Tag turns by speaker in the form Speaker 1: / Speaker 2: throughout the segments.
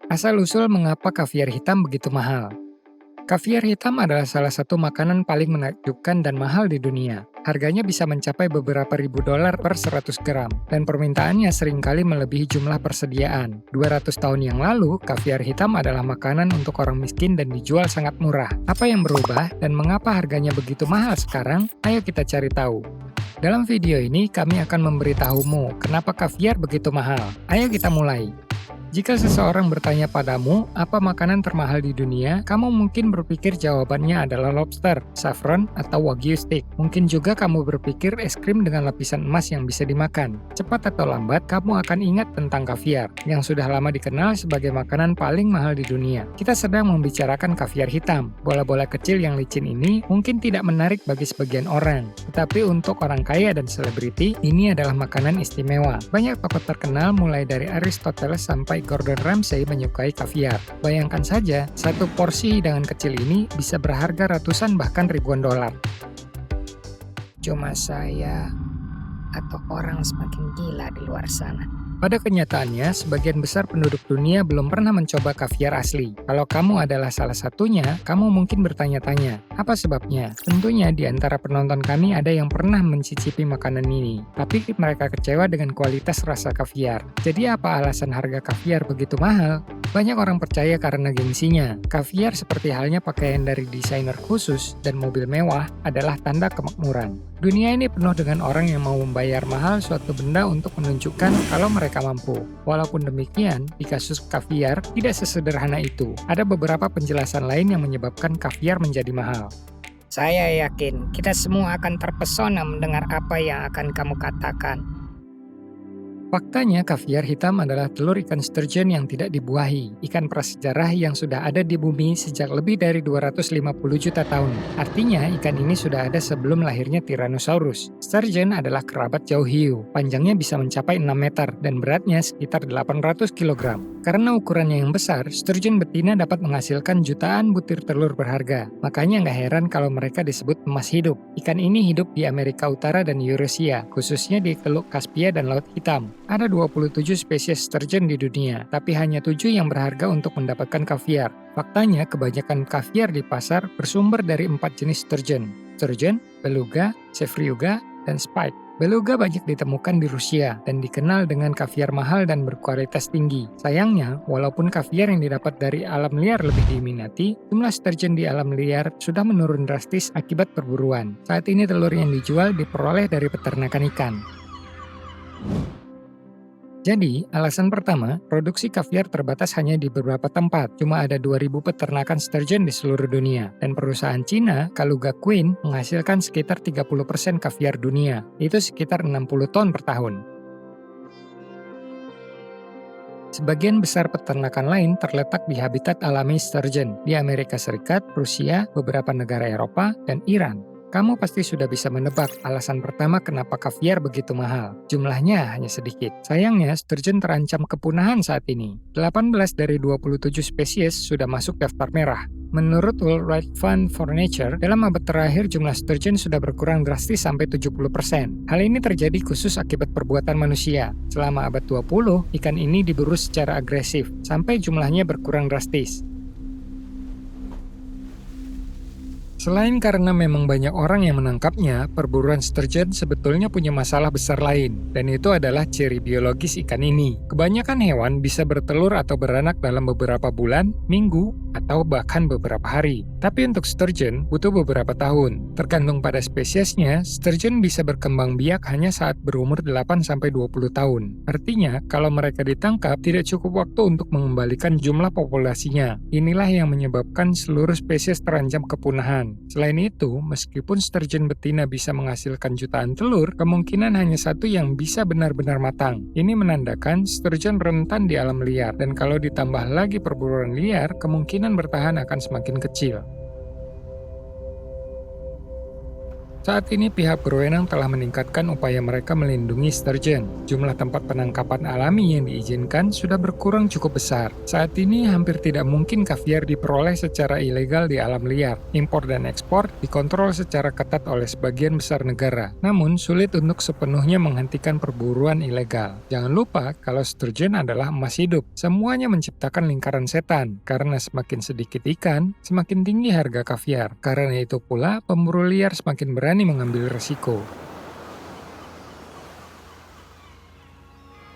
Speaker 1: Asal-usul mengapa kaviar hitam begitu mahal? Kaviar hitam adalah salah satu makanan paling menakjubkan dan mahal di dunia. Harganya bisa mencapai beberapa ribu dolar per 100 gram, dan permintaannya seringkali melebihi jumlah persediaan. 200 tahun yang lalu, kaviar hitam adalah makanan untuk orang miskin dan dijual sangat murah. Apa yang berubah dan mengapa harganya begitu mahal sekarang? Ayo kita cari tahu. Dalam video ini, kami akan memberitahumu kenapa kaviar begitu mahal. Ayo kita mulai. Jika seseorang bertanya padamu, apa makanan termahal di dunia, kamu mungkin berpikir jawabannya adalah lobster, saffron, atau wagyu steak. Mungkin juga kamu berpikir es krim dengan lapisan emas yang bisa dimakan. Cepat atau lambat, kamu akan ingat tentang kaviar, yang sudah lama dikenal sebagai makanan paling mahal di dunia. Kita sedang membicarakan kaviar hitam. Bola-bola kecil yang licin ini mungkin tidak menarik bagi sebagian orang, tetapi untuk orang kaya dan selebriti, ini adalah makanan istimewa. Banyak tokoh terkenal mulai dari Aristoteles sampai Gordon Ramsay menyukai kaviar. Bayangkan saja, satu porsi hidangan kecil ini bisa berharga ratusan bahkan ribuan dolar. Cuma saya atau orang semakin gila di luar sana? Pada kenyataannya, sebagian besar penduduk dunia belum pernah mencoba kaviar asli. Kalau kamu adalah salah satunya, kamu mungkin bertanya-tanya, apa sebabnya? Tentunya di antara penonton kami ada yang pernah mencicipi makanan ini, tapi mereka kecewa dengan kualitas rasa kaviar. Jadi apa alasan harga kaviar begitu mahal? Banyak orang percaya karena gengsinya. Kaviar seperti halnya pakaian dari desainer khusus dan mobil mewah adalah tanda kemakmuran. Dunia ini penuh dengan orang yang mau membayar mahal suatu benda untuk menunjukkan kalau mereka mampu. Walaupun demikian, di kasus kaviar tidak sesederhana itu. Ada beberapa penjelasan lain yang menyebabkan kaviar menjadi mahal. Saya yakin kita semua akan terpesona mendengar apa yang akan kamu katakan. Faktanya, kaviar hitam adalah telur ikan sturgeon yang tidak dibuahi, ikan prasejarah yang sudah ada di bumi sejak lebih dari 250 juta tahun. Artinya, ikan ini sudah ada sebelum lahirnya Tyrannosaurus. Sturgeon adalah kerabat jauh hiu, panjangnya bisa mencapai 6 meter dan beratnya sekitar 800 kg. Karena ukurannya yang besar, sturgeon betina dapat menghasilkan jutaan butir telur berharga. Makanya nggak heran kalau mereka disebut emas hidup. Ikan ini hidup di Amerika Utara dan Eurasia, khususnya di Teluk Kaspia dan Laut Hitam. Ada 27 spesies sturgeon di dunia, tapi hanya 7 yang berharga untuk mendapatkan kaviar. Faktanya, kebanyakan kaviar di pasar bersumber dari 4 jenis sturgeon: sturgeon, beluga, sevriuga, dan spike. Beluga banyak ditemukan di Rusia dan dikenal dengan kaviar mahal dan berkualitas tinggi. Sayangnya, walaupun kaviar yang didapat dari alam liar lebih diminati, jumlah sturgeon di alam liar sudah menurun drastis akibat perburuan. Saat ini telur yang dijual diperoleh dari peternakan ikan. Jadi, alasan pertama, produksi kaviar terbatas hanya di beberapa tempat. Cuma ada 2.000 peternakan sturgeon di seluruh dunia. Dan perusahaan Cina, Kaluga Queen, menghasilkan sekitar 30% kaviar dunia. Itu sekitar 60 ton per tahun. Sebagian besar peternakan lain terletak di habitat alami sturgeon di Amerika Serikat, Rusia, beberapa negara Eropa, dan Iran. Kamu pasti sudah bisa menebak alasan pertama kenapa kaviar begitu mahal. Jumlahnya hanya sedikit. Sayangnya, sturgeon terancam kepunahan saat ini. 18 dari 27 spesies sudah masuk daftar merah. Menurut World Wide Fund for Nature, dalam abad terakhir jumlah sturgeon sudah berkurang drastis sampai 70%. Hal ini terjadi khusus akibat perbuatan manusia. Selama abad 20, ikan ini diburu secara agresif, sampai jumlahnya berkurang drastis. Selain karena memang banyak orang yang menangkapnya, perburuan sturgeon sebetulnya punya masalah besar lain, dan itu adalah ciri biologis ikan ini. Kebanyakan hewan bisa bertelur atau beranak dalam beberapa bulan, minggu, atau bahkan beberapa hari. Tapi untuk sturgeon butuh beberapa tahun. Tergantung pada spesiesnya, sturgeon bisa berkembang biak hanya saat berumur 8-20 tahun. Artinya, kalau mereka ditangkap, tidak cukup waktu untuk mengembalikan jumlah populasinya. Inilah yang menyebabkan seluruh spesies terancam kepunahan. Selain itu, meskipun sturgeon betina bisa menghasilkan jutaan telur, kemungkinan hanya satu yang bisa benar-benar matang. Ini menandakan sturgeon rentan di alam liar, dan kalau ditambah lagi perburuan liar, kemungkinan bertahan akan semakin kecil. Saat ini pihak berwenang telah meningkatkan upaya mereka melindungi sturgeon. Jumlah tempat penangkapan alami yang diizinkan sudah berkurang cukup besar. Saat ini hampir tidak mungkin kaviar diperoleh secara ilegal di alam liar. Impor dan ekspor dikontrol secara ketat oleh sebagian besar negara. Namun sulit untuk sepenuhnya menghentikan perburuan ilegal. Jangan lupa kalau sturgeon adalah emas hidup. Semuanya menciptakan lingkaran setan. Karena semakin sedikit ikan, semakin tinggi harga kaviar. Karena itu pula pemburu liar semakin berani mengambil resiko.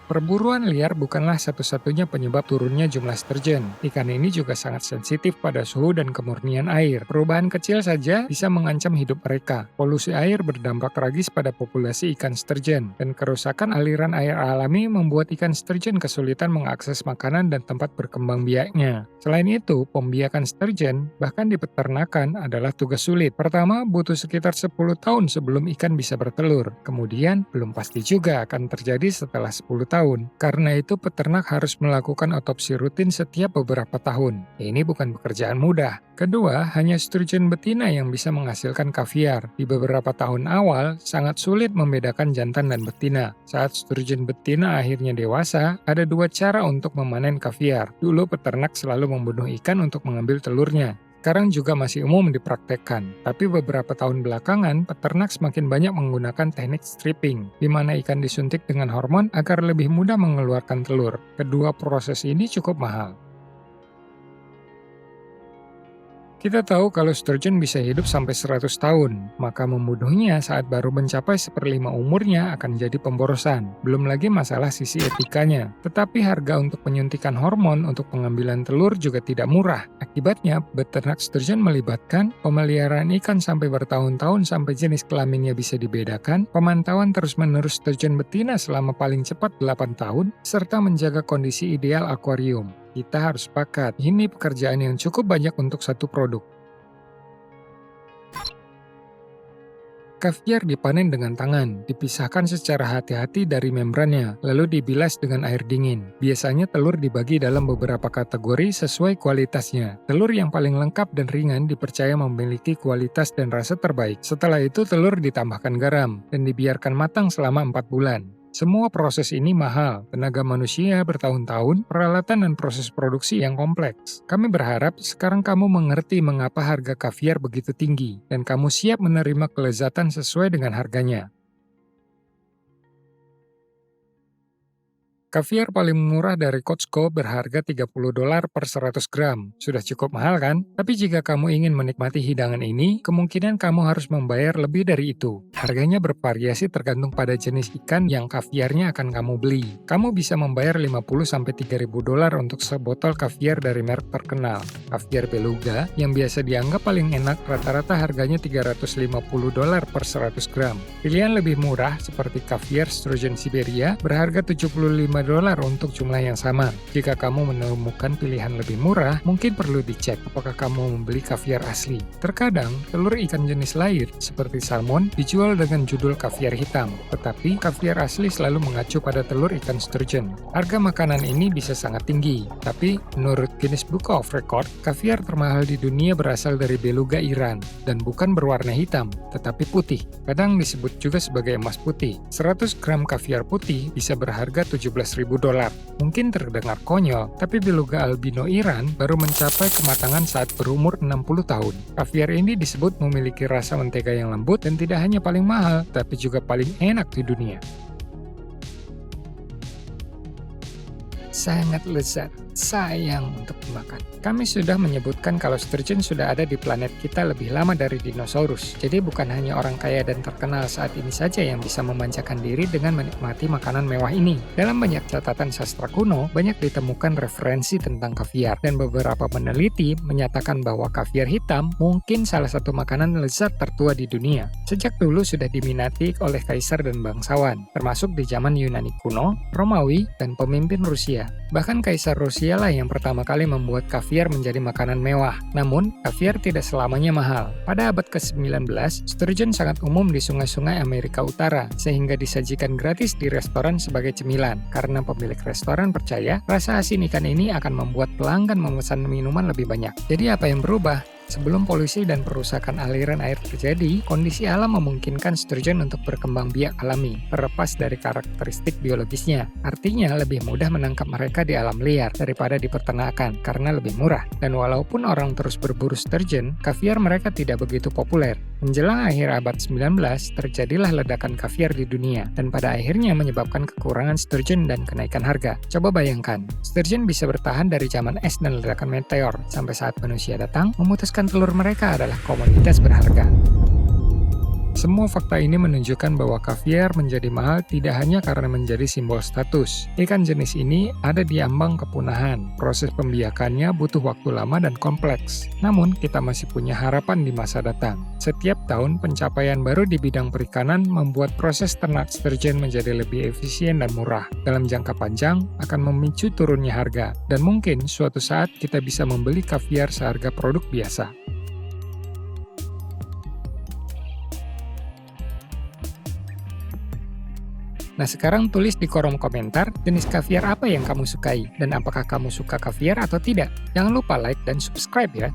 Speaker 1: Perburuan liar bukanlah satu-satunya penyebab turunnya jumlah sturgeon. Ikan ini juga sangat sensitif pada suhu dan kemurnian air. Perubahan kecil saja bisa mengancam hidup mereka. Polusi air berdampak tragis pada populasi ikan sturgeon, dan kerusakan aliran air alami membuat ikan sturgeon kesulitan mengakses makanan dan tempat berkembang biaknya. Selain itu, pembiakan sturgeon, bahkan di peternakan, adalah tugas sulit. Pertama, butuh sekitar 10 tahun sebelum ikan bisa bertelur. Kemudian, belum pasti juga akan terjadi setelah 10 tahun. Karena itu peternak harus melakukan otopsi rutin setiap beberapa tahun. Ini bukan pekerjaan mudah. Kedua, hanya sturgeon betina yang bisa menghasilkan kaviar. Di beberapa tahun awal, sangat sulit membedakan jantan dan betina. Saat sturgeon betina akhirnya dewasa, ada 2 cara untuk memanen kaviar. Dulu peternak selalu membunuh ikan untuk mengambil telurnya. Sekarang juga masih umum dipraktekkan, tapi beberapa tahun belakangan, peternak semakin banyak menggunakan teknik stripping, di mana ikan disuntik dengan hormon agar lebih mudah mengeluarkan telur. Kedua proses ini cukup mahal. Kita tahu kalau sturgeon bisa hidup sampai 100 tahun, maka membunuhnya saat baru mencapai 1/5 umurnya akan jadi pemborosan. Belum lagi masalah sisi etikanya. Tetapi harga untuk penyuntikan hormon untuk pengambilan telur juga tidak murah. Akibatnya, beternak sturgeon melibatkan pemeliharaan ikan sampai bertahun-tahun sampai jenis kelaminnya bisa dibedakan, pemantauan terus-menerus sturgeon betina selama paling cepat 8 tahun, serta menjaga kondisi ideal akuarium. Kita harus sepakat, ini pekerjaan yang cukup banyak untuk satu produk. Kaviar dipanen dengan tangan, dipisahkan secara hati-hati dari membrannya, lalu dibilas dengan air dingin. Biasanya telur dibagi dalam beberapa kategori sesuai kualitasnya. Telur yang paling lengkap dan ringan dipercaya memiliki kualitas dan rasa terbaik. Setelah itu telur ditambahkan garam, dan dibiarkan matang selama 4 bulan. Semua proses ini mahal, tenaga manusia bertahun-tahun, peralatan dan proses produksi yang kompleks. Kami berharap sekarang kamu mengerti mengapa harga kaviar begitu tinggi, dan kamu siap menerima kelezatan sesuai dengan harganya. Kaviar paling murah dari Costco berharga $30 per 100 gram. Sudah cukup mahal kan? Tapi jika kamu ingin menikmati hidangan ini, kemungkinan kamu harus membayar lebih dari itu. Harganya bervariasi tergantung pada jenis ikan yang kaviarnya akan kamu beli. Kamu bisa membayar $50–3.000 untuk sebotol kaviar dari merek terkenal. Kaviar beluga, yang biasa dianggap paling enak, rata-rata harganya $350 per 100 gram. Pilihan lebih murah, seperti kaviar sturgeon Siberia, berharga $75 untuk jumlah yang sama. Jika kamu menemukan pilihan lebih murah, mungkin perlu dicek apakah kamu membeli kaviar asli. Terkadang, telur ikan jenis lain, seperti salmon, dijual dengan judul kaviar hitam, tetapi kaviar asli selalu mengacu pada telur ikan sturgeon. Harga makanan ini bisa sangat tinggi, tapi menurut Guinness Book of Record, kaviar termahal di dunia berasal dari beluga Iran, dan bukan berwarna hitam, tetapi putih. Kadang disebut juga sebagai emas putih. 100 gram kaviar putih bisa berharga $17.000. Mungkin terdengar konyol, tapi beluga albino Iran baru mencapai kematangan saat berumur 60 tahun. Kaviar ini disebut memiliki rasa mentega yang lembut dan tidak hanya paling mahal, tapi juga paling enak di dunia. Sangat lezat, sayang untuk dimakan. Kami sudah menyebutkan kalau sturgeon sudah ada di planet kita lebih lama dari dinosaurus. Jadi bukan hanya orang kaya dan terkenal saat ini saja yang bisa memanjakan diri dengan menikmati makanan mewah ini. Dalam banyak catatan sastra kuno, banyak ditemukan referensi tentang kaviar. Dan beberapa peneliti menyatakan bahwa kaviar hitam mungkin salah satu makanan lezat tertua di dunia. Sejak dulu sudah diminati oleh kaisar dan bangsawan, termasuk di zaman Yunani kuno, Romawi, dan pemimpin Rusia. Bahkan kaisar Rusia lah yang pertama kali membuat kaviar menjadi makanan mewah. Namun, kaviar tidak selamanya mahal. Pada abad ke-19, sturgeon sangat umum di sungai-sungai Amerika Utara, sehingga disajikan gratis di restoran sebagai cemilan. Karena pemilik restoran percaya, rasa asin ikan ini akan membuat pelanggan memesan minuman lebih banyak. Jadi apa yang berubah? Sebelum polusi dan perusakan aliran air terjadi, kondisi alam memungkinkan sturgeon untuk berkembang biak alami, terlepas dari karakteristik biologisnya. Artinya, lebih mudah menangkap mereka di alam liar daripada di peternakan, karena lebih murah. Dan walaupun orang terus berburu sturgeon, kaviar mereka tidak begitu populer. Menjelang akhir abad 19, terjadilah ledakan kaviar di dunia, dan pada akhirnya menyebabkan kekurangan sturgeon dan kenaikan harga. Coba bayangkan, sturgeon bisa bertahan dari zaman es dan ledakan meteor, sampai saat manusia datang, memutuskan telur mereka adalah komoditas berharga. Semua fakta ini menunjukkan bahwa kaviar menjadi mahal tidak hanya karena menjadi simbol status. Ikan jenis ini ada di ambang kepunahan. Proses pembiakannya butuh waktu lama dan kompleks. Namun, kita masih punya harapan di masa datang. Setiap tahun, pencapaian baru di bidang perikanan membuat proses ternak sturgeon menjadi lebih efisien dan murah. Dalam jangka panjang, akan memicu turunnya harga. Dan mungkin suatu saat kita bisa membeli kaviar seharga produk biasa. Nah, sekarang tulis di kolom komentar jenis kaviar apa yang kamu sukai, dan apakah kamu suka kaviar atau tidak. Jangan lupa like dan subscribe ya.